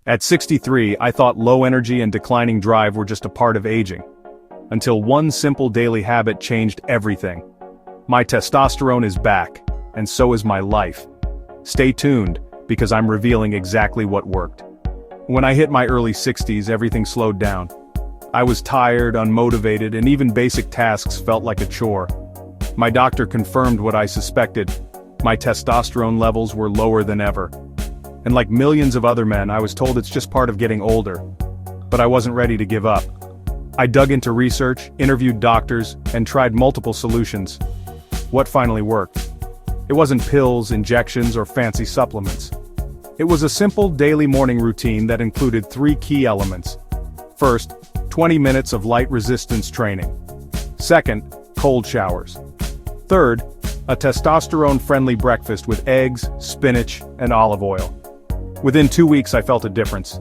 At 63, I thought low energy and declining drive were just a part of aging. Until one simple daily habit changed everything. My testosterone is back, and so is my life. Stay tuned, because I'm revealing exactly what worked. When I hit my early 60s, everything slowed down. I was tired, unmotivated, and even basic tasks felt like a chore. My doctor confirmed what I suspected. My testosterone levels were lower than ever. And like millions of other men, I was told it's just part of getting older. But I wasn't ready to give up. I dug into research, interviewed doctors, and tried multiple solutions. What finally worked? It wasn't pills, injections, or fancy supplements. It was a simple daily morning routine that included 3 key elements. First, 20 minutes of light resistance training. Second, cold showers. Third, a testosterone-friendly breakfast with eggs, spinach, and olive oil. Within 2 weeks I felt a difference.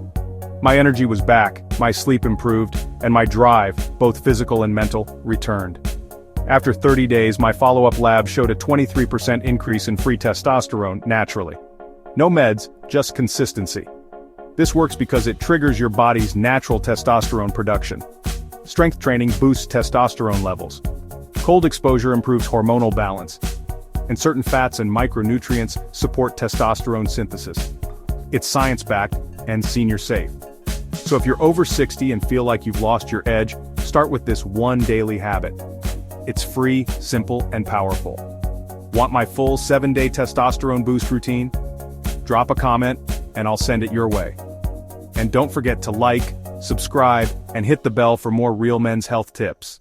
My energy was back, my sleep improved, and my drive, both physical and mental, returned. After 30 days, my follow-up lab showed a 23% increase in free testosterone naturally. No meds, just consistency. This works because it triggers your body's natural testosterone production. Strength training boosts testosterone levels. Cold exposure improves hormonal balance. And certain fats and micronutrients support testosterone synthesis. It's science-backed and senior safe. So if you're over 60 and feel like you've lost your edge, start with this one daily habit. It's free, simple, and powerful. Want my full 7-day testosterone boost routine? Drop a comment, and I'll send it your way. And don't forget to like, subscribe, and hit the bell for more Real Men's Health tips.